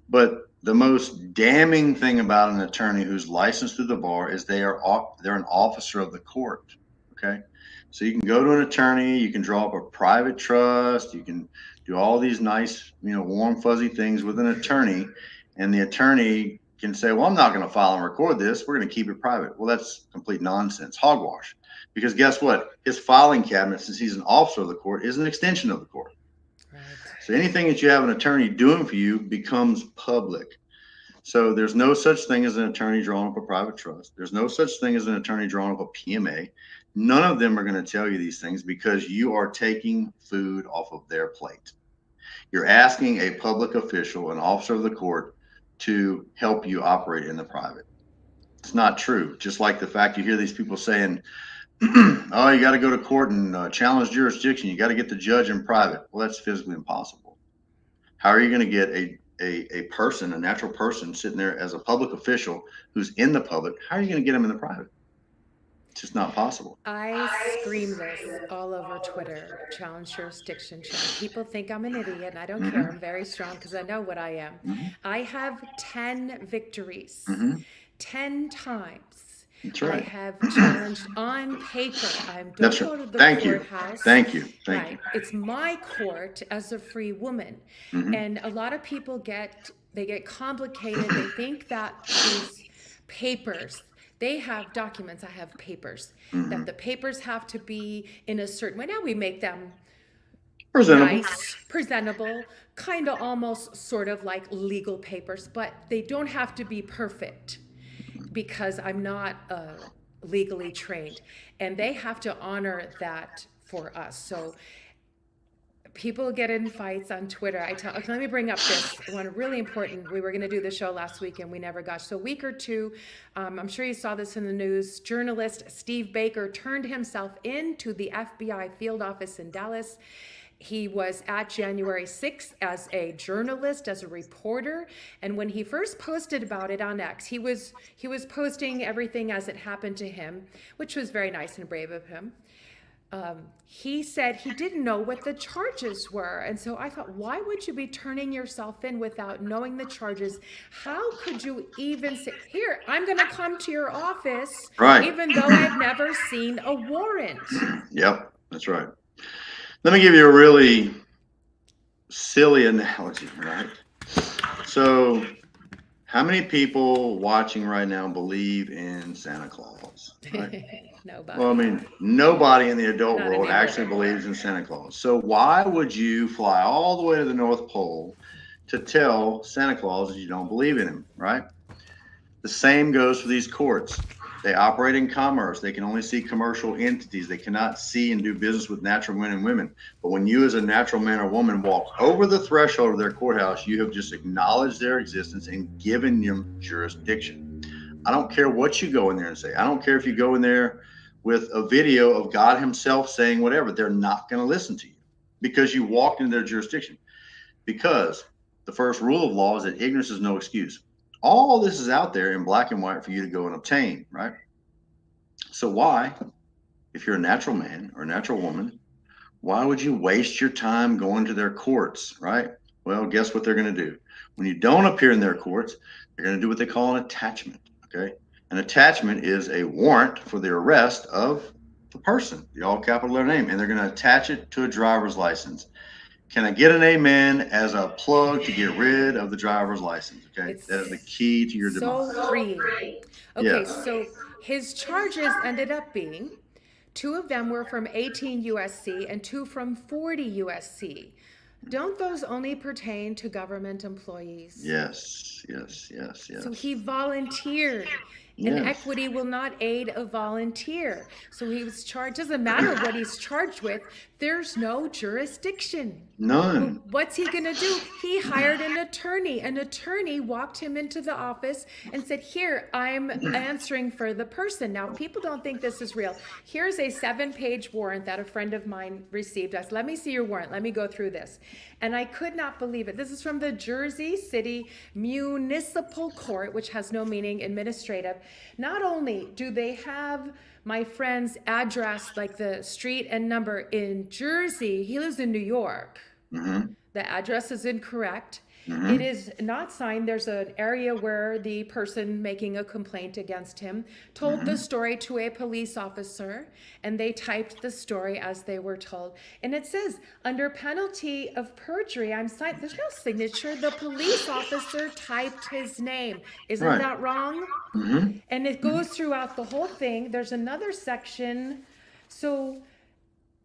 Speaker 2: But the most damning thing about an attorney who's licensed through the bar is they're an officer of the court. Okay. So you can go to an attorney, you can draw up a private trust, you can do all these nice, warm, fuzzy things with an attorney, and the attorney can say, well, I'm not going to file and record this. We're going to keep it private. Well, that's complete nonsense, hogwash. Because guess what? His filing cabinet, since he's an officer of the court, is an extension of the court.
Speaker 1: Right.
Speaker 2: So anything that you have an attorney doing for you becomes public. So there's no such thing as an attorney drawing up a private trust. There's no such thing as an attorney drawing up a PMA. None of them are going to tell you these things because you are taking food off of their plate. You're asking a public official, an officer of the court, to help you operate in the private. It's not true. Just like the fact you hear these people saying, oh, you got to go to court and challenge jurisdiction. You got to get the judge in private. Well, that's physically impossible. How are you going to get a person, a natural person sitting there as a public official who's in the public? How are you going to get them in the private? It's just not possible.
Speaker 1: I scream this all over Twitter, challenge jurisdiction. People think I'm an idiot, and I don't care. I'm very strong because I know what I am. I have 10 victories, 10 times.
Speaker 2: That's right.
Speaker 1: I have challenged on paper. Don't go to the courthouse.
Speaker 2: Thank you.
Speaker 1: It's my court as a free woman. And a lot of people get complicated. They think that these papers, they have documents. I have papers. That the papers have to be in a certain way. Now we make them nice, presentable, kind of almost sort of like legal papers, but they don't have to be perfect, because I'm not legally trained, and they have to honor that for us. So people get in fights on Twitter. Okay, let me bring up this one really important. We were going to do the show last week and we never got. So a week or two, I'm sure you saw this in the news. Journalist Steve Baker turned himself into the FBI field office in Dallas. He was at January 6th as a journalist, as a reporter, and when he first posted about it on X, he was posting everything as it happened to him, which was very nice and brave of him. He said he didn't know what the charges were, and so I thought, why would you be turning yourself in without knowing the charges? How could you even say, here, I'm going to come to your office, even though I've never seen a warrant?
Speaker 2: Yep, that's right. Let me give you a really silly analogy, right? So how many people watching right now believe in Santa Claus? Right?
Speaker 1: Nobody.
Speaker 2: Well, I mean, nobody in the adult world actually believes in Santa Claus. So why would you fly all the way to the North Pole to tell Santa Claus that you don't believe in him, right? The same goes for these courts. They operate in commerce. They can only see commercial entities. They cannot see and do business with natural men and women. But when you as a natural man or woman walk over the threshold of their courthouse, you have just acknowledged their existence and given them jurisdiction. I don't care what you go in there and say. I don't care if you go in there with a video of God himself saying whatever. They're not going to listen to you because you walked into their jurisdiction. Because the first rule of law is that ignorance is no excuse. All this is out there in black and white for you to go and obtain, right? So why, if you're a natural man or a natural woman, why would you waste your time going to their courts, right? Well, guess what they're going to do? When you don't appear in their courts, they're going to do what they call an attachment, okay? An attachment is a warrant for the arrest of person, the all capital letter name, and they're going to attach it to a driver's license. Can I get an amen as a plug to get rid of the driver's license? Okay,
Speaker 1: It's
Speaker 2: that is the key to your
Speaker 1: so
Speaker 2: demise.
Speaker 1: freeing. Okay,
Speaker 2: Yes.
Speaker 1: so his charges ended up being 2 of them were from 18 USC and 2 from 40 USC. Don't those only pertain to government employees?
Speaker 2: Yes. Yes. Yes. Yes.
Speaker 1: So he volunteered. And
Speaker 2: Yes.
Speaker 1: equity will not aid a volunteer. So he was charged. Doesn't matter what he's charged with. There's no jurisdiction.
Speaker 2: None.
Speaker 1: What's he going to do? He hired an attorney. An attorney walked him into the office and said, here, I'm answering for the person. Now, people don't think this is real. Here's a 7-page warrant that a friend of mine received. I said, let me see your warrant. Let me go through this. And I could not believe it. This is from the Jersey City Municipal Court, which has no meaning, administrative. Not only do they have my friend's address, like the street and number in Jersey, he lives in New York.
Speaker 2: Mm-hmm.
Speaker 1: The address is incorrect.
Speaker 2: Mm-hmm.
Speaker 1: It is not signed. There's an area where the person making a complaint against him told the story to a police officer, and they typed the story as they were told. And it says, under penalty of perjury, I'm signed. There's no signature. The police officer typed his name. Isn't
Speaker 2: Right.
Speaker 1: that wrong?
Speaker 2: Mm-hmm.
Speaker 1: And it goes throughout the whole thing. There's another section. So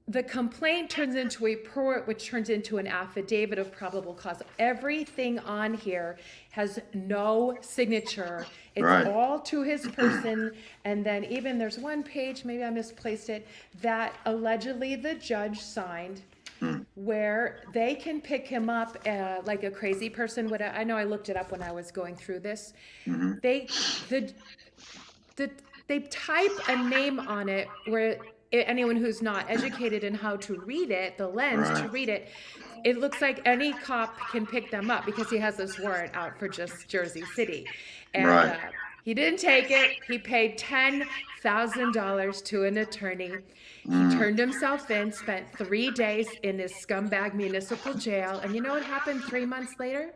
Speaker 1: the complaint turns into a report, which turns into an affidavit of probable cause. Everything on here has no signature. It's
Speaker 2: Right.
Speaker 1: all to his person. And then even there's one page, maybe I misplaced it, that allegedly the judge signed, where they can pick him up like a crazy person would. I know I looked it up when I was going through this. They type a name on it where anyone who's not educated in how to read it, the lens to
Speaker 2: Right.
Speaker 1: read it, it looks like any cop can pick them up because he has this warrant out for just Jersey City. And
Speaker 2: Right.
Speaker 1: he didn't take it. He paid $10,000 to an attorney. He turned himself in, spent 3 days in his scumbag municipal jail. And you know what happened 3 months later?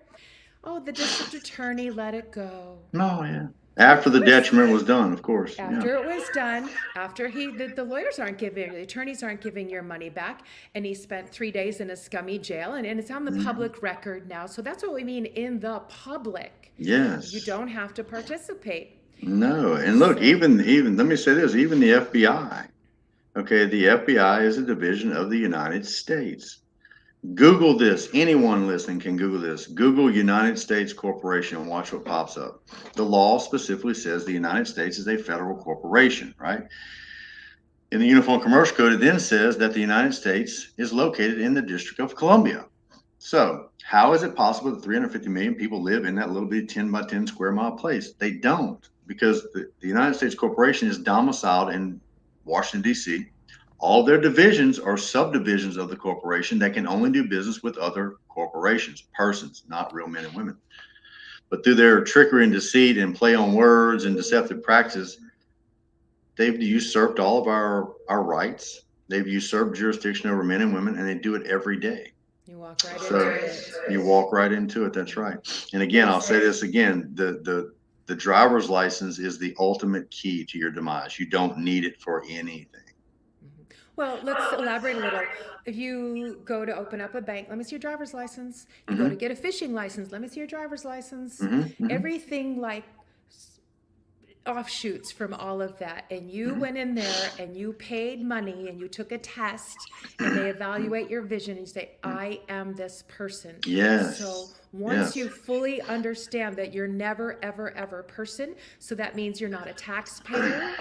Speaker 1: Oh, the district attorney let it go.
Speaker 2: Oh, yeah. After the detriment was done, of course.
Speaker 1: After it was done, after the lawyers aren't giving, the attorneys aren't giving your money back, and he spent 3 days in a scummy jail, and it's on the public record now. So that's what we mean in the public.
Speaker 2: Yes.
Speaker 1: You don't have to participate.
Speaker 2: No. And look, even let me say this, even the FBI. Okay, the FBI is a division of the United States. Google this. Anyone listening can Google this. Google United States Corporation and watch what pops up. The law specifically says the United States is a federal corporation, right? In the Uniform Commercial Code, it then says that the United States is located in the District of Columbia. So how is it possible that 350 million people live in that little bitty 10 by 10 square mile place? They don't, because the United States Corporation is domiciled in Washington, D.C. All their divisions are subdivisions of the corporation that can only do business with other corporations, persons, not real men and women. But through their trickery and deceit and play on words and deceptive practices, they've usurped all of our rights. They've usurped jurisdiction over men and women, and they do it every day.
Speaker 1: You walk right
Speaker 2: So
Speaker 1: into it.
Speaker 2: you walk right into it. That's right. And again, I'll say this again, the driver's license is the ultimate key to your demise. You don't need it for anything.
Speaker 1: Well, let's elaborate a little. If you go to open up a bank, let me see your driver's license. You go to get a fishing license, let me see your driver's license. Everything like offshoots from all of that. And you went in there and you paid money and you took a test and they evaluate your vision and you say, I am this person.
Speaker 2: Yes.
Speaker 1: So once you fully understand that you're never, ever, ever person, so that means you're not a taxpayer.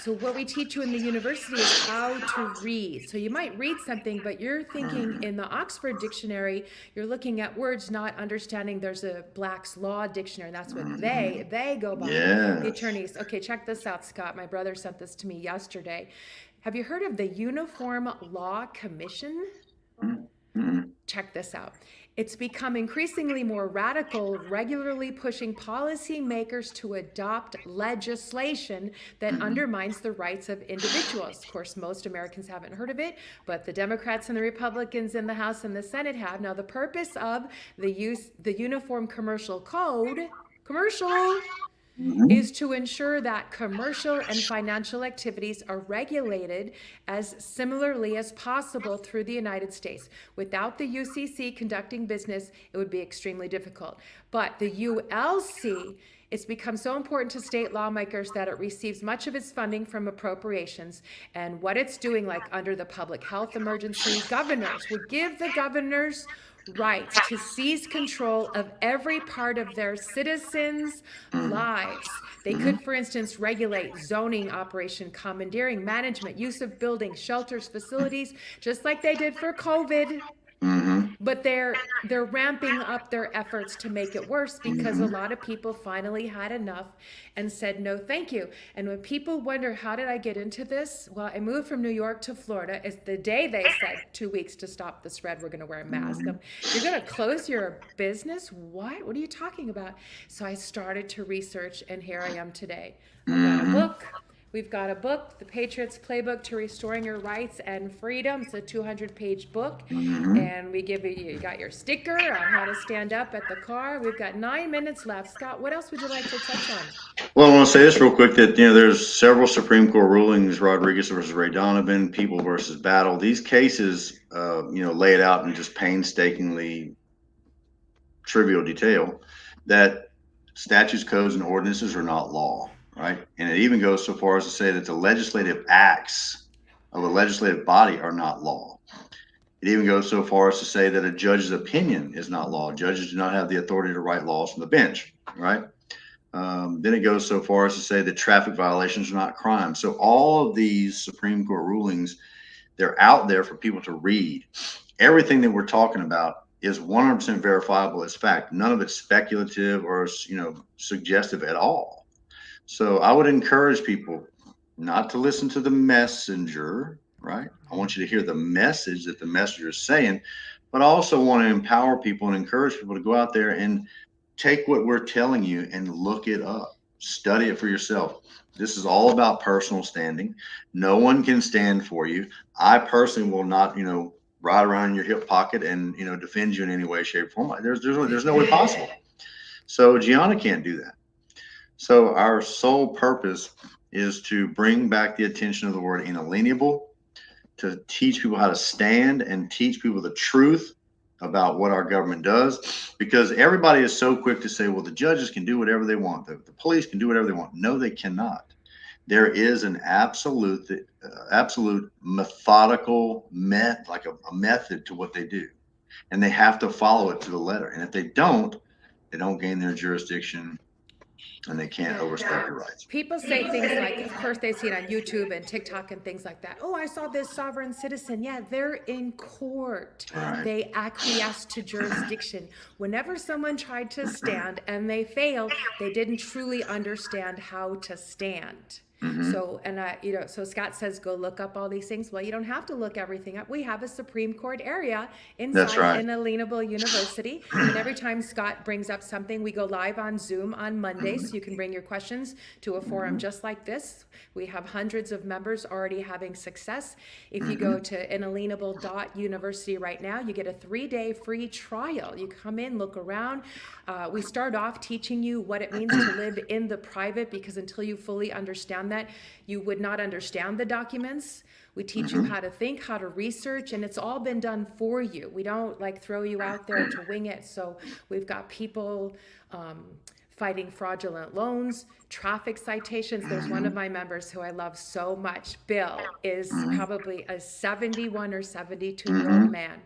Speaker 1: So what we teach you in the university is how to read. So you might read something, but you're thinking in the Oxford Dictionary, you're looking at words, not understanding there's a Black's Law Dictionary. That's what they go by.
Speaker 2: Yes.
Speaker 1: The attorneys. Okay, check this out, Scott. My brother sent this to me yesterday. Have you heard of the Uniform Law Commission? Check this out. It's become increasingly more radical, regularly pushing policymakers to adopt legislation that undermines the rights of individuals. Of course, most Americans haven't heard of it, but the Democrats and the Republicans in the House and the Senate have. Now, the purpose of the Uniform Commercial Code, is to ensure that commercial and financial activities are regulated as similarly as possible through the United States. Without the UCC conducting business, it would be extremely difficult. But the ULC, it's become so important to state lawmakers that it receives much of its funding from appropriations. And what it's doing, like under the public health emergency, governors would give the governors rights to seize control of every part of their citizens' lives. They could, for instance, regulate zoning, operation, commandeering, management, use of buildings, shelters, facilities, just like they did for COVID. But they're ramping up their efforts to make it worse because a lot of people finally had enough and said no thank you. And when people wonder, how did I get into this? Well, I moved from New York to Florida. It's the day they said 2 weeks to stop the spread, we're going to wear a mask. You're going to close your business? What are you talking about? So I started to research, and here I am today. I've got a book. We've got a book, The Patriots Playbook to Restoring Your Rights and Freedom. It's a 200-page book. And we give you got your sticker on how to stand up at the car. We've got 9 minutes left. Scott, what else would you like to touch on?
Speaker 2: Well, I want to say this real quick that, there's several Supreme Court rulings, Rodriguez versus Ray Donovan, People versus Battle. These cases, lay it out in just painstakingly trivial detail that statutes, codes, and ordinances are not law. Right. And it even goes so far as to say that the legislative acts of a legislative body are not law. It even goes so far as to say that a judge's opinion is not law. Judges do not have the authority to write laws from the bench. Right. Then it goes so far as to say that traffic violations are not crime. So all of these Supreme Court rulings, they're out there for people to read. Everything that we're talking about is 100% verifiable as fact. None of it's speculative or, suggestive at all. So I would encourage people not to listen to the messenger, right? I want you to hear the message that the messenger is saying, but I also want to empower people and encourage people to go out there and take what we're telling you and look it up, study it for yourself. This is all about personal standing. No one can stand for you. I personally will not, ride around in your hip pocket and, defend you in any way, shape, or form. There's no way possible. So Gianna can't do that. So our sole purpose is to bring back the attention of the word inalienable, to teach people how to stand and teach people the truth about what our government does, because everybody is so quick to say, well, the judges can do whatever they want. The police can do whatever they want. No, they cannot. There is an absolute methodical method to what they do, and they have to follow it to the letter. And if they don't gain their jurisdiction, and they can't overstep your rights.
Speaker 1: People say things like, of course, they see it on YouTube and TikTok and things like that. Oh, I saw this sovereign citizen. Yeah, they're in court.
Speaker 2: Right.
Speaker 1: They acquiesce to jurisdiction. Whenever someone tried to stand and they failed, they didn't truly understand how to stand. So, so Scott says, go look up all these things. Well, you don't have to look everything up. We have a Supreme Court area inside Inalienable University. And every time Scott brings up something, we go live on Zoom on Monday. So you can bring your questions to a forum just like this. We have hundreds of members already having success. If you go to inalienable.university right now, you get a 3-day free trial. You come in, look around. We start off teaching you what it means to live in the private, because until you fully understand that, you would not understand the documents. We teach you how to think, how to research, and it's all been done for you. We don't throw you out there to wing it. So we've got people fighting fraudulent loans, traffic citations. There's one of my members who I love so much. Bill is probably a 71 or 72-year-old man.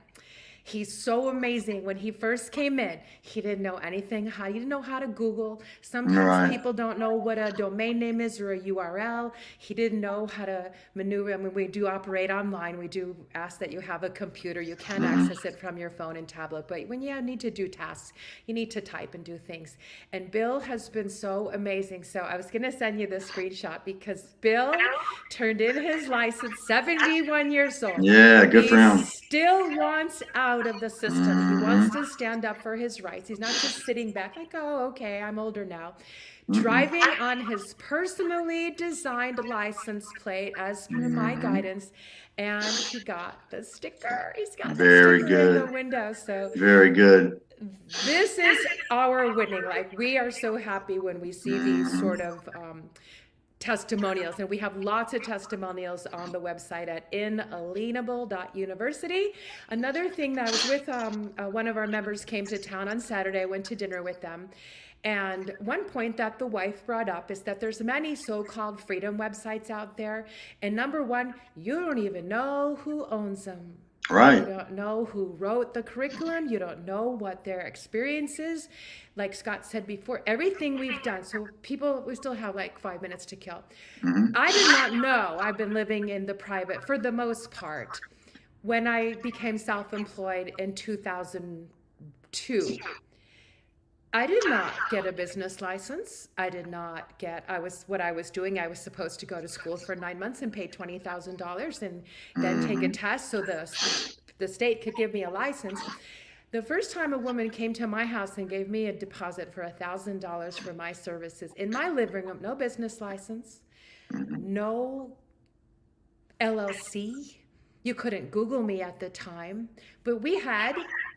Speaker 1: He's so amazing. When he first came in, he didn't know anything. He didn't know how to Google. Sometimes people don't know what a domain name is or a URL. He didn't know how to maneuver. I mean, we do operate online. We do ask that you have a computer. You can access it from your phone and tablet. But when you need to do tasks, you need to type and do things. And Bill has been so amazing. So I was going to send you this screenshot because Bill turned in his license, 71 years old.
Speaker 2: Yeah, good for him.
Speaker 1: He still wants out of the system. He wants to stand up for his rights. He's not just sitting back like, oh, okay, I'm older now. Driving on his personally designed license plate as per my guidance, and he got the sticker. He's got
Speaker 2: Very
Speaker 1: the sticker
Speaker 2: good
Speaker 1: in the window. So
Speaker 2: very good.
Speaker 1: This is our winning. Like, we are so happy when we see these sort of testimonials, and we have lots of testimonials on the website at inalienable.university. Another thing that I was with, one of our members came to town on Saturday. I went to dinner with them. And one point that the wife brought up is that there's many so-called freedom websites out there. And number one, you don't even know who owns them.
Speaker 2: Right.
Speaker 1: You don't know who wrote the curriculum. You don't know what their experience is. Like Scott said before, everything we've done. So we still have like 5 minutes to kill. I did not know. I've been living in the private for the most part. When I became self-employed in 2002, I did not get a business license. What I was doing, I was supposed to go to school for 9 months and pay $20,000 and then take a test so the state could give me a license. The first time a woman came to my house and gave me a deposit for $1,000 for my services in my living room, no business license, no LLC. You couldn't Google me at the time, but we had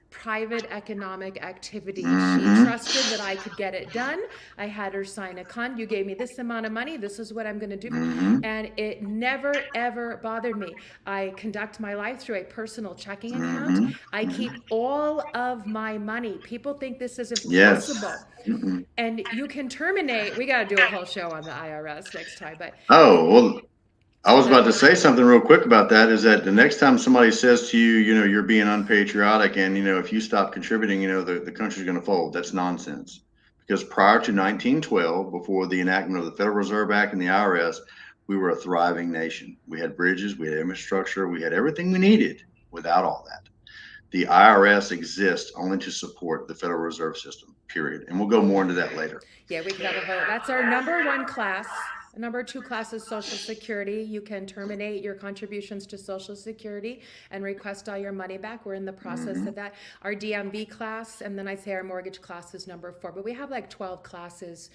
Speaker 1: private economic activity. She trusted that I could get it done. I had her sign a con. You gave me this amount of money. This is what I'm going to do. And it never, ever bothered me. I conduct my life through a personal checking account. I keep all of my money. People think this is impossible. And you can terminate. We got to do a whole show on the IRS next time. But
Speaker 2: well, I was about to say something real quick about that, is that the next time somebody says to you, you're being unpatriotic, and, if you stop contributing, the country's going to fold. That's nonsense. Because prior to 1912, before the enactment of the Federal Reserve Act and the IRS, we were a thriving nation. We had bridges, we had infrastructure, we had everything we needed without all that. The IRS exists only to support the Federal Reserve System, period. And we'll go more into that later.
Speaker 1: Yeah, we can have a vote. That's our number one class. Number two class is Social Security. You can terminate your contributions to Social Security and request all your money back. We're in the process of that. Our DMV class, and then I say our mortgage class is number 4. But we have like 12 classes.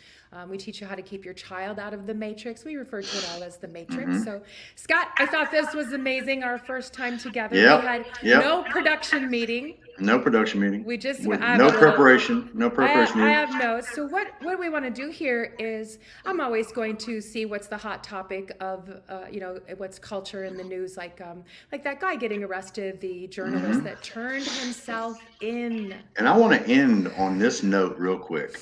Speaker 1: We teach you how to keep your child out of the matrix. We refer to it all as the matrix. So, Scott, I thought this was amazing. Our first time together. We had no production meeting.
Speaker 2: No production meeting.
Speaker 1: We just
Speaker 2: no preparation.
Speaker 1: I have notes. So what we want to do here is, I'm always going to see what's the hot topic of what's culture in the news, like that guy getting arrested, the journalist that turned himself in.
Speaker 2: And I want to end on this note real quick.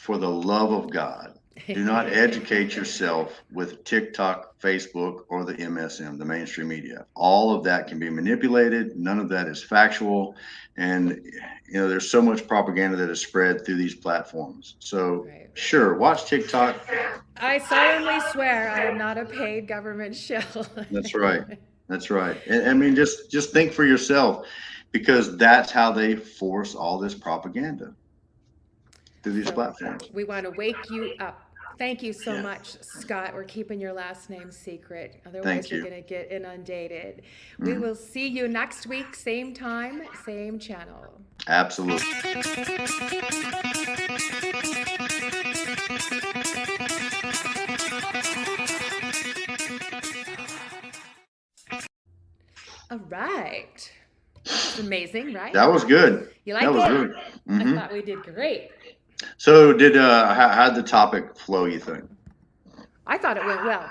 Speaker 2: For the love of God, do not educate yourself with TikTok, Facebook, or the MSM, the mainstream media. All of that can be manipulated. None of that is factual. And, there's so much propaganda that is spread through these platforms. So, sure, watch TikTok.
Speaker 1: I solemnly swear I am not a paid government shill.
Speaker 2: That's right. That's right. And I mean, just think for yourself, because that's how they force all this propaganda through these platforms.
Speaker 1: We want to wake you up. Thank you so much, Scott. We're keeping your last name secret. Otherwise, you're going to get inundated. We will see you next week, same time, same channel.
Speaker 2: Absolutely.
Speaker 1: All right. That's amazing, right?
Speaker 2: That was good.
Speaker 1: You like
Speaker 2: that was
Speaker 1: it?
Speaker 2: Good.
Speaker 1: I thought we did great.
Speaker 2: So how'd the topic flow, you think?
Speaker 1: I thought it went well.